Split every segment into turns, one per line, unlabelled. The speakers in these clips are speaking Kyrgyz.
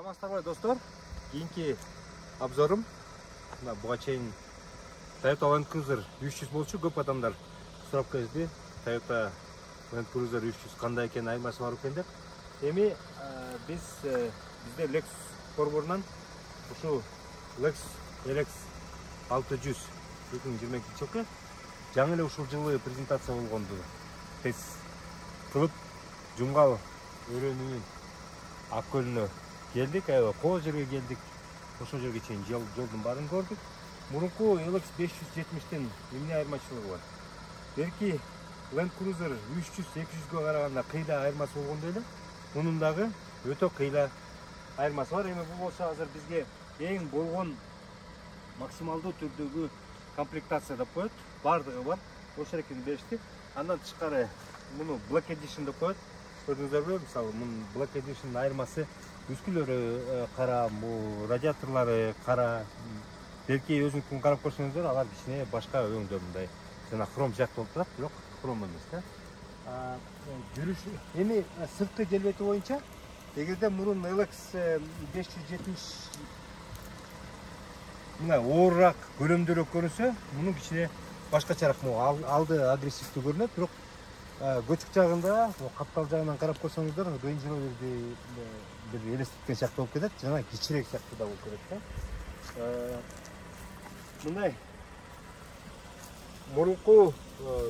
Саламатсыздарбы достор? Кийинки обзорум буга чейин Toyota Land Cruiser 300 болчу. Көп адамдар сурап келди. Toyota Land Cruiser 300 кандай экен, айырмасы бар экен деп. Эми бизде Lexus борборунан ушу Lexus LX 600 2022 жылкы жаңы эле ушул жылы презентация болгонду тест кылып Жумгал өрөөнүнүн ак көлүнө келдик. Кол жерге келдик. Ошол жерге чейин жолдун баарын көрдүк. Мурунку LX 570тен эмне айырмачылыгы бар? Берки Land Cruiser 300-200гө караганда кыйла айырмасы болгондой эле. Мунун дагы өтө кыйла айырмасы бар. Эми бул болсо азыр бизге эң болгон максималдуу түрдөгү комплектация деп коет. Бардыгы бар. Ошол экени беришти. Андан тышкары муну Black Edition деп коет. Көрдүңүздөрбү? Мисалы, мунун Black Edition айырмасы үскүлөрү кара, радиаторлору кара. Белки өзүңүздүн карап көрсөңүздөр, алар кичине башка өңдө мындай жана хром сыяктуу болуп турат, бирок хром эмес да. Жүрүш эми сырткы келбети боюнча, эгерде мурун LX 570 мына оорураак, көлөмдүүрөөк көрүнсө, мунун кичине башкачараак, алды агрессивдүү көрүнөт, бирок көчүк жагында, каптал жагынан карап көрсөңүздөр, Range Rover'ди бир элестеткен сыяктуу болуп кетет, жана кичирээк сыяктуу да болуп кетет да. Мындай мурунку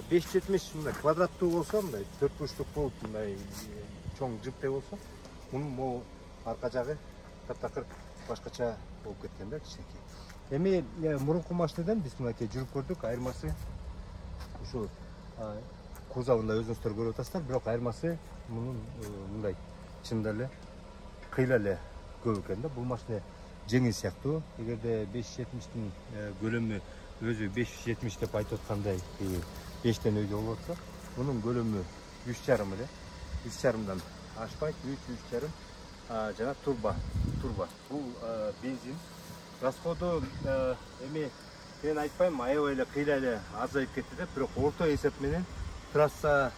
570 мындай квадраттуу болсо, мындай 4 бурчтук болуп, мындай чоң джиптей болсо, мунун могу арка жагы таптакыр башкача болуп кеткен да, кичинекей. Эми мурунку машинадан биз мынакей жүрүп көрдүк, айырмасы ушу кузовунда өзүңүздөр көрүп атасыздар, бирок айырмасы мунун мындай чында эле кыйла эле көп экен да. Бул машина жеңил сыяктуу. Эгерде 570тин көлөмү өзү 570 деп айтып аткандай 5тен өзү болуп атса, мунун көлөмү 3,5 эле. 3,5дан ашпайт, 3,5 жана турбо. Бул бензин. Расходу эми мен айтпайм, аябай эле кыйла эле азайып кетти деп, бирок орто эсеп менен трасса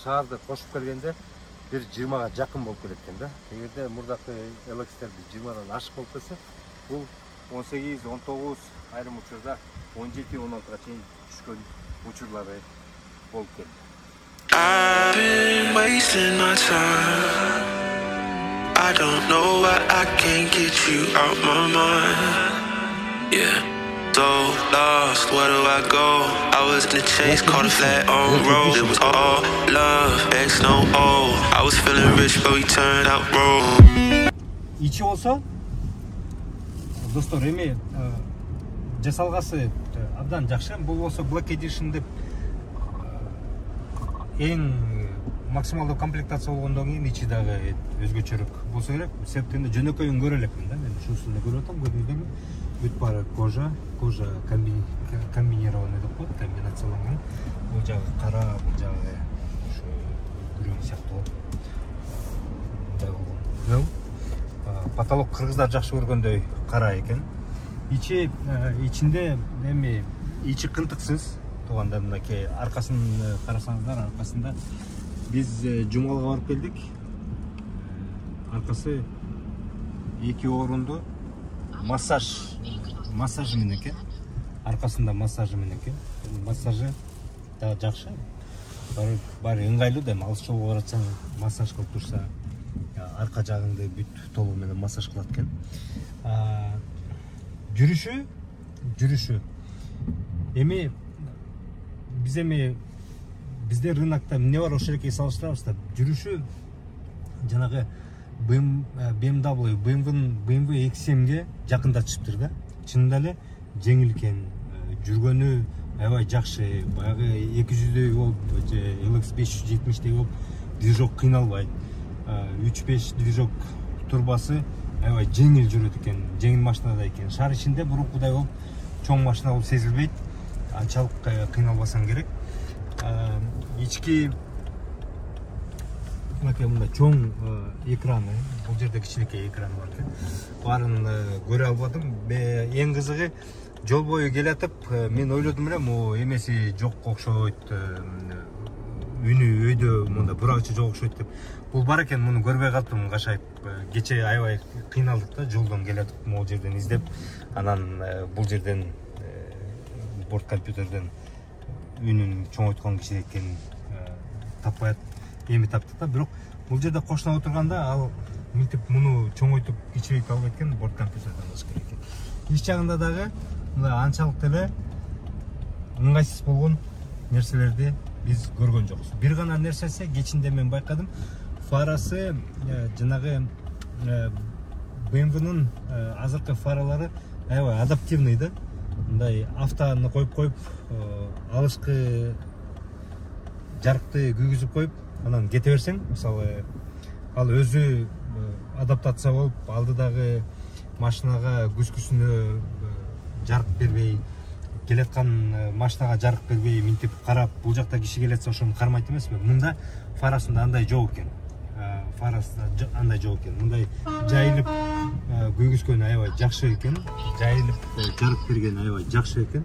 шаарды кошуп келгенде бир 20га жакын болуп келет экен да. Эгерде мурдакы LX-тер 20дан ашык болуп кетсе, бул 18, 19, айрым учурда 17, 16га чейин түшкөн учурлары болуп келди.
I've been wasting my time. I don't know why I can't get you out my mind. Yeah. So lost, where do I go? I was in the chase, caught a flat on road. It was all love, X no O. I was feeling rich, but we turned out broke.
Ичи болсо, достор, эми жасалгасы абдан жакшы. Бул болсо Black Edition деп эң максималдуу комплектация болгондон кийин ичи дагы өзгөчөрөөк болсо керек. Себептен жөнөкөйүн көрө элекмин да. Мен ушусун көрүп атам, көрдүңүздөрбү? Бүт бары кожа комбинированный деп коет, комбинацияланган. Бул жагы кара, бул жагы ушу күрөң сыяктуу. Мындай болгон. Потолок кыргыздар жакшы көргөндөй кара экен. Ичинде эми ичи кынтыксыз. Туганда мынакей аркасын карасаңыздар, аркасында биз Жумгалга барып келдик. Аркасы 2 орунду массажы менекен. Аркасында массажы менекен. Массажы да жакшы. Бары ыңгайлуу да, алыс жолго баратсаң массаж кылып турса, арка жагыңды бүт толугу менен массаж кылат экен. Жүрүшү. Эми бизде рынокто эмне бар, ошол эки салыштырабыз да. Жүрүшү жанагы BMW X7ге жакындатышыптыр да. Чынында эле жеңил экен, жүргөнү аябай жакшы. Баягы 200дөй болуп, LX 570дей болуп, движок кыйналбайт. 3.5 движок турбасы аябай жеңил жүрөт экен, жеңил машинада экен. Шаар ичинде мурункудай болуп, чоң машина болуп сезилбейт. Анчалык кыйналбасаң керек. Ички мындай чоң экраны, бул жерде кичинекей экран бар экен. Барын көрө албадым. Эң кызыгы, жол бою келатып, мен ойлодум эле, эмеси жок окшойт, үнү өйдө мында бурагычы жок окшойт деп. бул бар экен, муну көрбөй калыптым кашайып. Кече аябай кыйналдык да, жолдон келатып, могул жерден издеп, анан бул жерден борт компьютерден үнүн чоңойткон кичи экенин таппай эми таптык да. Бирок бул жерде кошуна отурганда ал мынтип муну чоңойтуп кичирейт албайт экен, борт компьютерден кылыш керек экен. Иш жагында дагы мындай анчалык деле ыңгайсыз болгон нерселерди биз көргөн жокпуз. Бир гана нерсеси кечинде мен байкадым, фарасы жанагы BMW-нын азыркы фаралары аябай адаптивный да. Мындай автоны коюп алышкы жарыкты күйгүзүп коюп, анан кете берсең, мисалы ал өзү адаптация болуп, алдыдагы машинага күзгүсүнө жарык бербей, келаткан машинага жарык бербей, минтип карап, бул жакта киши келатса ошону кармайт эмеспи? Мында фарасында андай жок экен. Фарасында андай жок экен. Мындай жайылып күйгүзгөн аябай жакшы экен. Жайылып жарык берген аябай жакшы экен.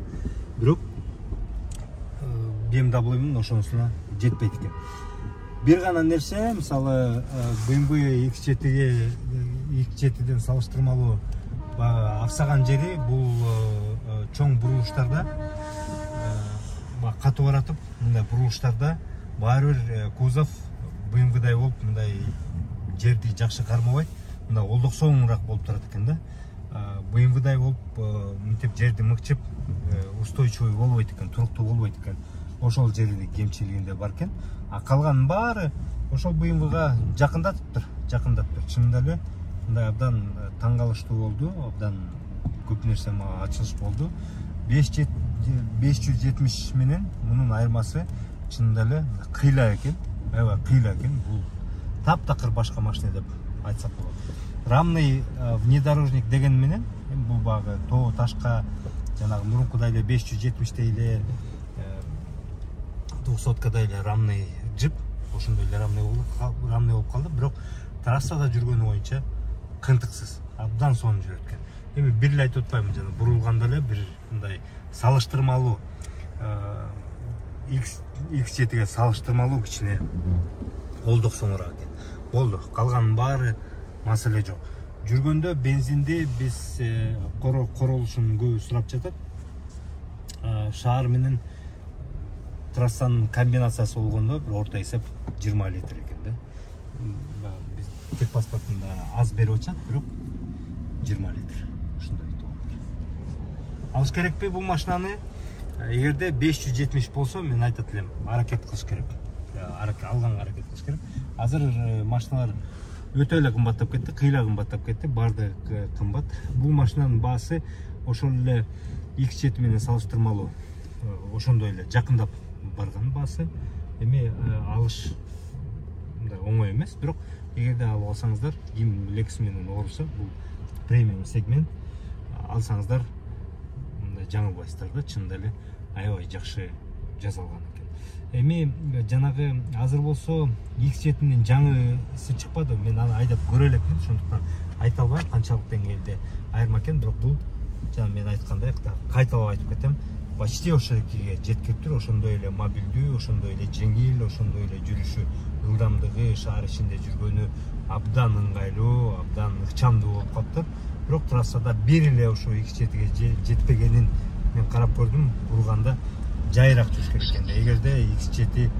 Бирок BMW-нын ошонусуна жетпейт экен. Бир гана нерсе, мисалы BMW X7-ден салыштырмалуу аксаган жери бул чоң бурулуштарда, катуу баратып, мындай бурулуштарда баары бир кузов BMW-дай болуп, мындай жерди жакшы кармабайт, мындай олдоксоңураак болуп турат экен да. BMW-дай болуп, мынтип жерди мыкчып, устойчивый болбойт экен, туруктуу болбойт экен. Ошол жердин кемчилигинде бар экен. А калганын баары ошол BMW-га жакындатыптыр. Чынында эле мындай абдан таң калыштуу болду, абдан көп нерсе мага ачылыш болду. 570 менен мунун айырмасы чынында эле кыйла экен. Аябай кыйла экен. Бул таптакыр башка машина деп айтсак болот. Рамный внедорожник деген менен бул багы тоо ташка жанагы мурункудай эле 570 эле 200-кадай эле рамный джип, ошондой эле рамный болуп калды. Бирок трассада жүргөнү боюнча кынтыксыз, абдан сонун жүрөт экен. Эми бир эле айтып атпаймын, жана бурулганда эле бир мындай салыштырмалуу X7-ге салыштырмалуу кичине олдоксоңураак экен. Болду, калганын баары маселе жок. Жүргөндө бензинди биз королушун көбү сурап жатат. Шаар менен трассанын комбинациясы болгондо бир орто эсеп 20 литр экен да. Биз техпаспортунда аз берип атышат, бирок 20 литр. Ушундай болот. Алыш керекпи бул машинаны? Эгерде 570 болсо, мен айтат элем, аракет кылыш керек. Алганга аракет кылыш керек. Азыр машиналар өтө эле кымбаттап кетти, кыйла кымбаттап кетти, баардык кымбат. Бул машинанын баасы ошол эле X7 менен салыштырмалуу ошондой эле жакындап барган баасы. Эми алыш мындай оңой эмес, бирок эгерде алып алсаңыздар, ким Lexus менен ооруса, бул премиум сегмент, алсаңыздар мындай жаңылбайсыздар да, чынында эле аябай жакшы жасалган экен. Эми жанагы азыр болсо X7-нин жаңысы чыкпады. Мен аны айдап көрө элекмин, ошондуктан айта албайм канчалык деңгээлде айырма экен, бирок бул жана мен айткандай кайталап айтып кетем, почти ошондойге жеткириптир. Ошондой эле мобилдүү, ошондой эле жеңил, ошондой эле жүрүшү, ылдамдыгы, шаар ичинде жүргөнү абдан ыңгайлуу, абдан ыкчамдуу болуп калыптыр. Бирок трассада бир эле ошо X7-ге жетпегенин мен карап көрдүм. Бурганда жайыраак жүрүш керек экен. Эгерде X7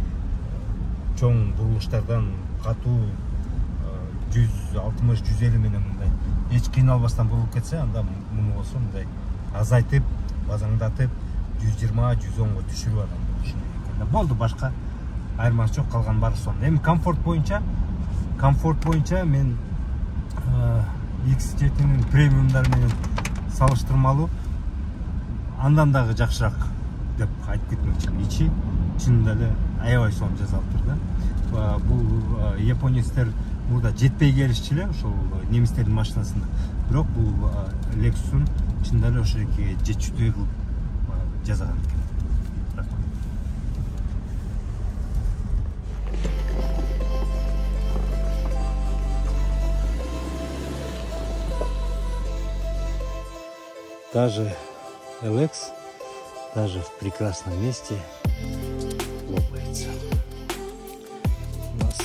чоң бурулуштардан катуу 160-150 менен мындай эч кыйналбастан бурулуп кетсе, анда муну болсо мындай азайтып, базаңдатып 120-110го түшүрүп адам болушу. Болду, башка айырмасы жок, калган баары сонун. Эми комфорт боюнча мен X7-нин премиумдары менен салыштырмалуу андан дагы жакшыраак деп айтып кетмекчимин. Ичи чынында эле аябай сонун жасалыптыр да. Бул японецтер мурда жетпей келишчи эле ошол немистердин машинасында. Бирок бул Lexus'ун чынында эле ошо жерге жетиштүү кылып жасаган экен. Даже LX, даже в прекрасном месте лопается. У нас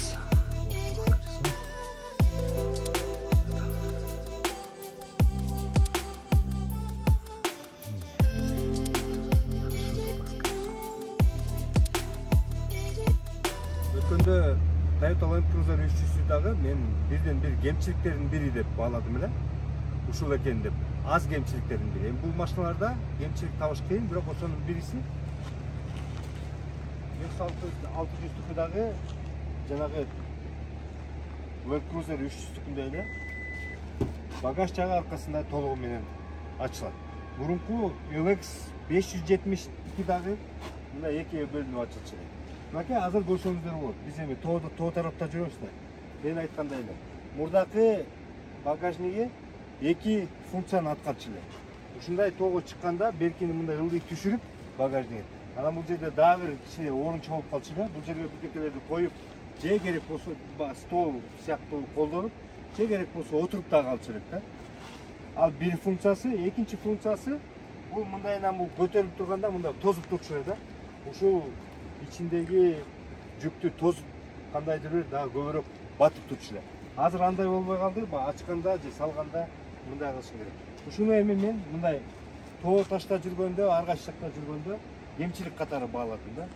воздух. birden bir кемчиликтердин бири деп бааладым эле. Ушул экен деп. Аз кемчиликтердин бири. Бул машиналарда кемчилик табыш кыйын, бирок ошонун бириси 600-тукудагы жанагы Land Cruiser 300-тукундай эле багаж жагы аркасында толугу менен ачылат. Мурунку LX 572-дагы мындай экиге бөлүнүп ачылчу. Мынакей азыр көрсөңүздөр болот. Биз эми тоо тарапта жүрөбүз да. Мен айткандай эле. Мурдакы багажниги эки функцияны аткарчу эле. Ушундай тоого чыкканда беркини мындай ылдый түшүрүп багажниги. Анан бул жерде дагы бир кичине орунчу болуп калчу эле. Бул жерге бирдекелерди коюп, же керек болсо стол сыяктуу колдонуп, же керек болсо отуруп да калчу элек да. Ал бир функциясы, экинчи функциясы бул мындайынан бул көтөрүлүп турганда мындай тозуп турчу эле да. Ушул ичиндеги жүктү тозуп кандайдыр бир дагы көбүрөөк батып турчу эле. Азыр андай болбой калды, ачканда же салганда мындай кылыш керек. Ушуну эми мен мындай тоо ташта жүргөндө, ар кайсы жакта жүргөндө кемчилик катары бааладым да.